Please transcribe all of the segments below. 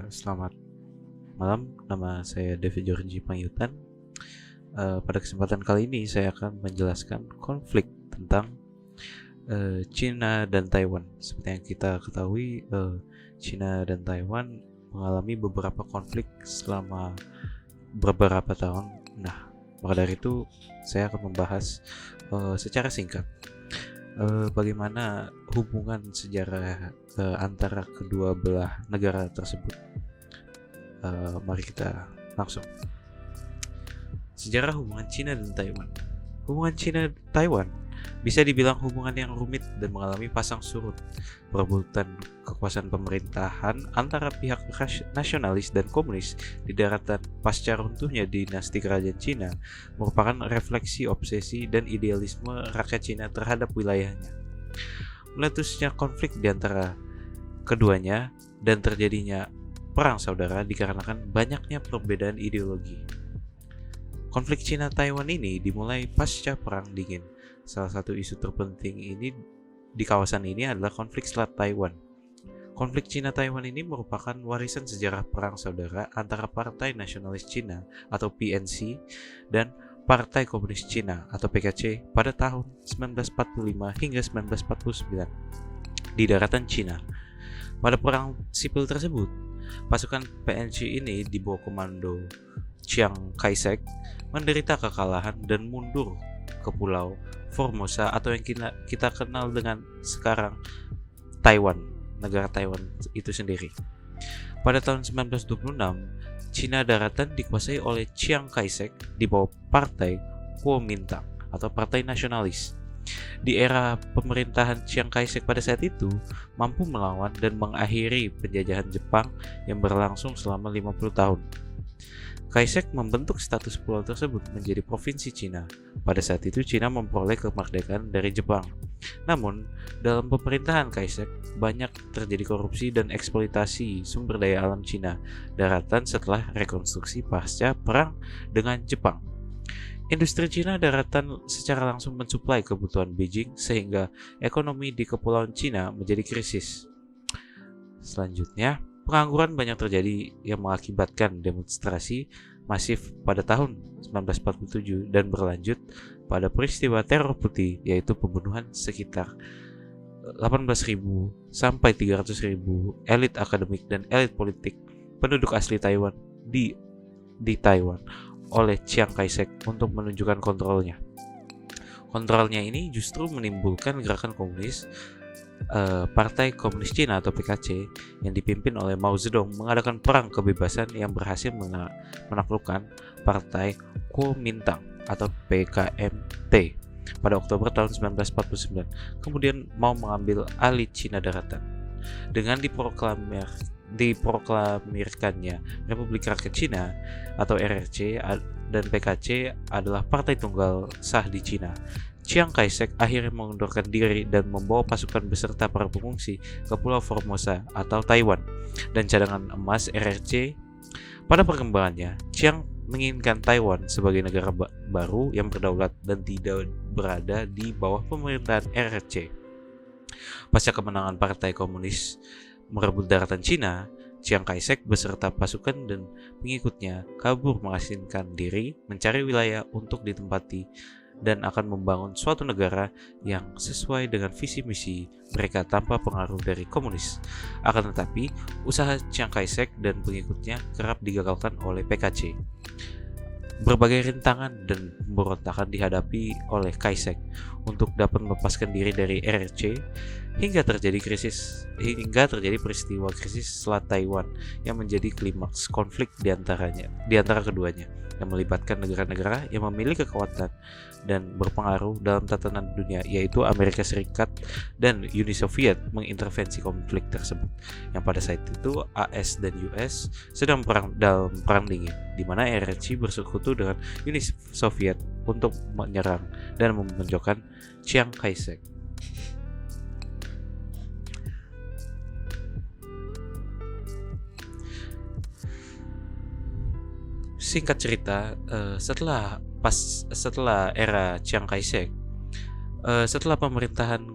Selamat malam, nama saya David Georgie Pangyutan. Pada kesempatan kali ini saya akan menjelaskan konflik tentang China dan Taiwan. Seperti yang kita ketahui, China dan Taiwan mengalami beberapa konflik selama beberapa tahun. Nah, maka dari itu saya akan membahas secara singkat bagaimana hubungan sejarah antara kedua belah negara tersebut. Mari kita langsung. Sejarah hubungan Cina dan Taiwan. Hubungan Cina-Taiwan bisa dibilang hubungan yang rumit dan mengalami pasang surut. Perebutan kekuasaan pemerintahan antara pihak nasionalis dan komunis di daratan pasca runtuhnya dinasti kerajaan Cina merupakan refleksi obsesi dan idealisme rakyat Cina terhadap wilayahnya. Meletusnya konflik di antara keduanya dan terjadinya perang saudara dikarenakan banyaknya perbedaan ideologi. Konflik Cina-Taiwan ini dimulai pasca Perang Dingin. Salah satu isu terpenting ini di kawasan ini adalah konflik Selat Taiwan. Konflik Cina-Taiwan ini merupakan warisan sejarah perang saudara antara Partai Nasionalis Cina atau PNC dan Partai Komunis Cina atau PKC pada tahun 1945 hingga 1949 di daratan Cina. Pada perang sipil tersebut, pasukan PNC ini di bawah komando Chiang Kai-shek menderita kekalahan dan mundur ke pulau Formosa atau yang kita kenal dengan sekarang Taiwan, negara Taiwan itu sendiri. Pada tahun 1926, Cina daratan dikuasai oleh Chiang Kai-shek di bawah Partai Kuomintang atau Partai Nasionalis. Di era pemerintahan Chiang Kai-shek pada saat itu mampu melawan dan mengakhiri penjajahan Jepang yang berlangsung selama 50 tahun. Kai-shek membentuk status pulau tersebut menjadi provinsi Cina. Pada saat itu Cina memperoleh kemerdekaan dari Jepang. Namun, dalam pemerintahan Kai-shek banyak terjadi korupsi dan eksploitasi sumber daya alam Cina daratan setelah rekonstruksi pasca perang dengan Jepang. Industri Cina daratan secara langsung mensuplai kebutuhan Beijing sehingga ekonomi di kepulauan Cina menjadi krisis. Selanjutnya, pengangguran banyak terjadi yang mengakibatkan demonstrasi masif pada tahun 1947 dan berlanjut pada peristiwa teror putih, yaitu pembunuhan sekitar 18.000 sampai 300.000 elit akademik dan elit politik penduduk asli Taiwan di Taiwan oleh Chiang Kai-shek untuk menunjukkan kontrolnya. Kontrolnya ini justru menimbulkan gerakan komunis. Partai Komunis Cina atau PKC yang dipimpin oleh Mao Zedong mengadakan perang kebebasan yang berhasil menaklukkan Partai Kuomintang atau PKMT pada Oktober tahun 1949. Kemudian Mao mengambil alih Cina daratan dengan diproklamirkannya Republik Rakyat Cina atau RRC, dan PKC adalah partai tunggal sah di Cina. Chiang Kai-shek akhirnya mengundurkan diri dan membawa pasukan beserta para pengungsi ke Pulau Formosa atau Taiwan dan cadangan emas RRC. Pada perkembangannya, Chiang menginginkan Taiwan sebagai negara baru yang berdaulat dan tidak berada di bawah pemerintahan RRC. Pasca kemenangan Partai Komunis merebut daratan Cina, Chiang Kai-shek beserta pasukan dan pengikutnya kabur mengasingkan diri, mencari wilayah untuk ditempati dan akan membangun suatu negara yang sesuai dengan visi misi mereka tanpa pengaruh dari komunis. Akan tetapi, usaha Chiang Kai-shek dan pengikutnya kerap digagalkan oleh PKC. Berbagai rintangan dan pemberontakan dihadapi oleh Kai-shek untuk dapat melepaskan diri dari RRC hingga terjadi peristiwa krisis Selat Taiwan yang menjadi klimaks konflik di antara keduanya, yang melibatkan negara-negara yang memiliki kekuatan dan berpengaruh dalam tatanan dunia, yaitu Amerika Serikat dan Uni Soviet mengintervensi konflik tersebut, yang pada saat itu AS dan US sedang dalam perang dingin, di mana RRC bersekutu dengan Uni Soviet untuk menyerang dan memojokkan Chiang Kai-shek. Singkat cerita, setelah era Chiang Kai-shek, setelah pemerintahan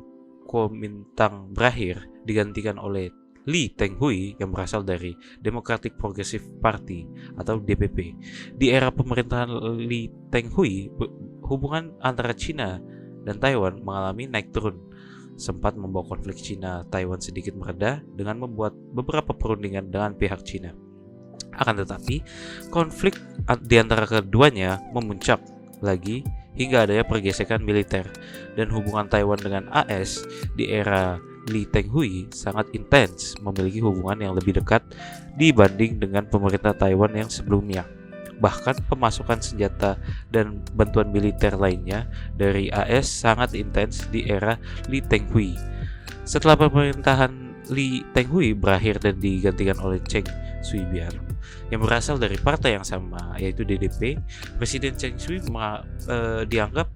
Kuomintang berakhir digantikan oleh Lee Teng-hui yang berasal dari Democratic Progressive Party atau DPP. Di era pemerintahan Lee Teng-hui, hubungan antara China dan Taiwan mengalami naik turun, sempat membawa konflik China-Taiwan sedikit mereda dengan membuat beberapa perundingan dengan pihak China. Akan tetapi, konflik di antara keduanya memuncak lagi hingga adanya pergesekan militer, dan hubungan Taiwan dengan AS di era Lee Teng-hui sangat intens, memiliki hubungan yang lebih dekat dibanding dengan pemerintah Taiwan yang sebelumnya. Bahkan pemasukan senjata dan bantuan militer lainnya dari AS sangat intens di era Lee Teng-hui. Setelah pemerintahan Lee Teng-hui berakhir dan digantikan oleh Cheng Shui-bian yang berasal dari partai yang sama, yaitu DDP, Presiden Cheng Shui dianggap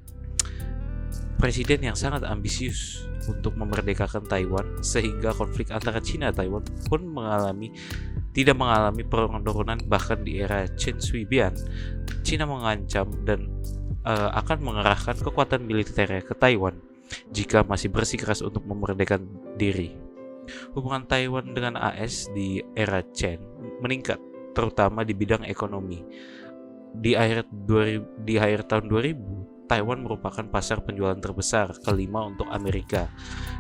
presiden yang sangat ambisius untuk memerdekakan Taiwan, sehingga konflik antara China dan Taiwan pun tidak mengalami penurunan. Bahkan di era Chen Shui-bian, China mengancam dan akan mengerahkan kekuatan militernya ke Taiwan jika masih bersikeras untuk memerdekakan diri. Hubungan Taiwan dengan AS di era Chen meningkat, terutama di bidang ekonomi. Di akhir tahun 2000, Taiwan merupakan pasar penjualan terbesar kelima untuk Amerika.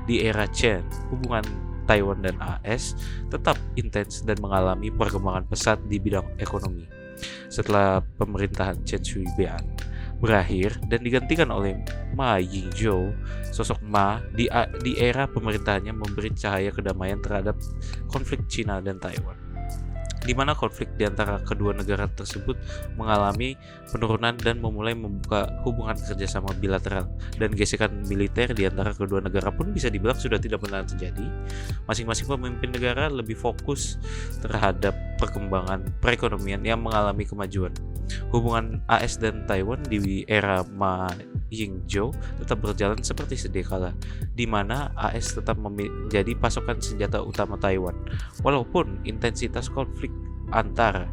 Di era Chen, hubungan Taiwan dan AS tetap intens dan mengalami perkembangan pesat di bidang ekonomi. Setelah pemerintahan Chen Shui-bian berakhir dan digantikan oleh Ma Ying-jeou, sosok Ma di era pemerintahannya memberi cahaya kedamaian terhadap konflik China dan Taiwan, di mana konflik di antara kedua negara tersebut mengalami penurunan dan memulai membuka hubungan kerjasama bilateral, dan gesekan militer di antara kedua negara pun bisa dibilang sudah tidak pernah terjadi. Masing-masing pemimpin negara lebih fokus terhadap perkembangan perekonomian yang mengalami kemajuan. Hubungan AS dan Taiwan di era Ma Ying-jeou tetap berjalan seperti sedia kala, di mana AS tetap menjadi pasokan senjata utama Taiwan, walaupun intensitas konflik antara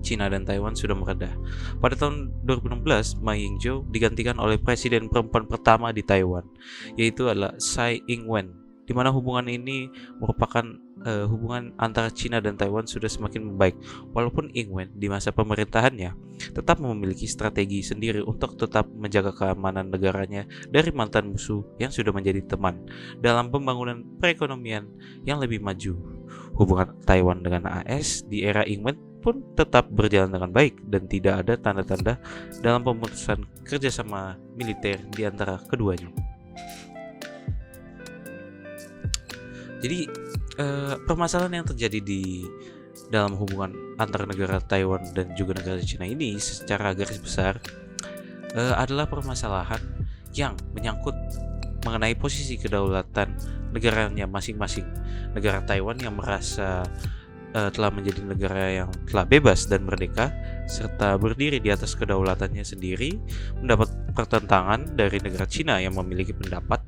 China dan Taiwan sudah mereda. Pada tahun 2016, Ma Ying-jeou digantikan oleh presiden perempuan pertama di Taiwan, yaitu adalah Tsai Ing-wen, di mana hubungan ini merupakan hubungan antara China dan Taiwan sudah semakin membaik, walaupun Ing-wen di masa pemerintahannya tetap memiliki strategi sendiri untuk tetap menjaga keamanan negaranya dari mantan musuh yang sudah menjadi teman dalam pembangunan perekonomian yang lebih maju. Hubungan Taiwan dengan AS di era Ing-wen pun tetap berjalan dengan baik dan tidak ada tanda-tanda dalam pemutusan kerjasama militer di antara keduanya. Jadi permasalahan yang terjadi di dalam hubungan antara negara Taiwan dan juga negara China ini secara garis besar adalah permasalahan yang menyangkut mengenai posisi kedaulatan negaranya masing-masing. Negara Taiwan yang merasa telah menjadi negara yang telah bebas dan merdeka serta berdiri di atas kedaulatannya sendiri, mendapat pertentangan dari negara China yang memiliki pendapat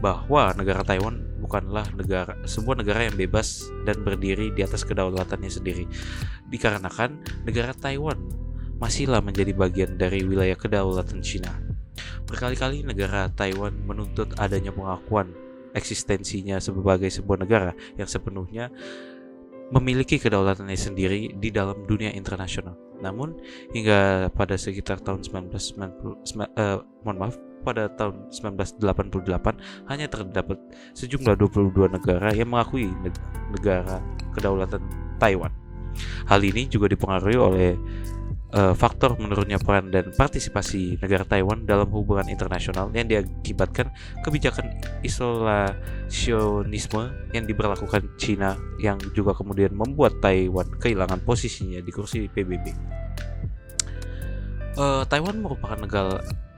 bahwa negara Taiwan bukanlah sebuah negara yang bebas dan berdiri di atas kedaulatannya sendiri, dikarenakan negara Taiwan masihlah menjadi bagian dari wilayah kedaulatan China. Berkali-kali negara Taiwan menuntut adanya pengakuan eksistensinya sebagai sebuah negara yang sepenuhnya memiliki kedaulatannya sendiri di dalam dunia internasional. Namun hingga pada sekitar tahun pada tahun 1988 hanya terdapat sejumlah 22 negara yang mengakui negara kedaulatan Taiwan. Hal ini juga dipengaruhi oleh faktor menurunnya peran dan partisipasi negara Taiwan dalam hubungan internasional yang diakibatkan kebijakan isolasionisme yang diberlakukan China, yang juga kemudian membuat Taiwan kehilangan posisinya di kursi PBB. Taiwan merupakan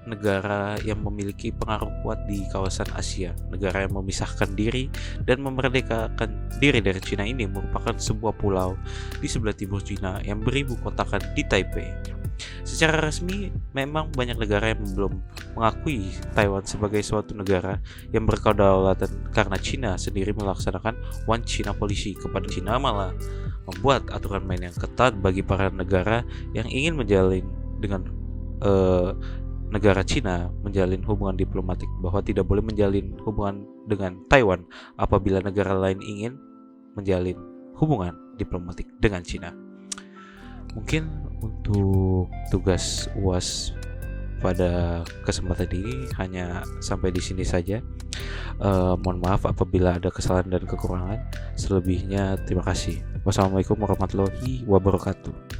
negara yang memiliki pengaruh kuat di kawasan Asia. Negara yang memisahkan diri dan memerdekakan diri dari China ini merupakan sebuah pulau di sebelah timur China yang beribu kotakan di Taipei. Secara resmi, memang banyak negara yang belum mengakui Taiwan sebagai suatu negara yang berkedaulatan karena China sendiri melaksanakan One China Policy kepada China, malah membuat aturan main yang ketat bagi para negara yang ingin menjalin dengan negara China menjalin hubungan diplomatik, bahwa tidak boleh menjalin hubungan dengan Taiwan apabila negara lain ingin menjalin hubungan diplomatik dengan Cina. Mungkin untuk tugas UAS pada kesempatan ini hanya sampai di sini saja. Mohon maaf apabila ada kesalahan dan kekurangan. Selebihnya terima kasih. Wassalamualaikum warahmatullahi wabarakatuh.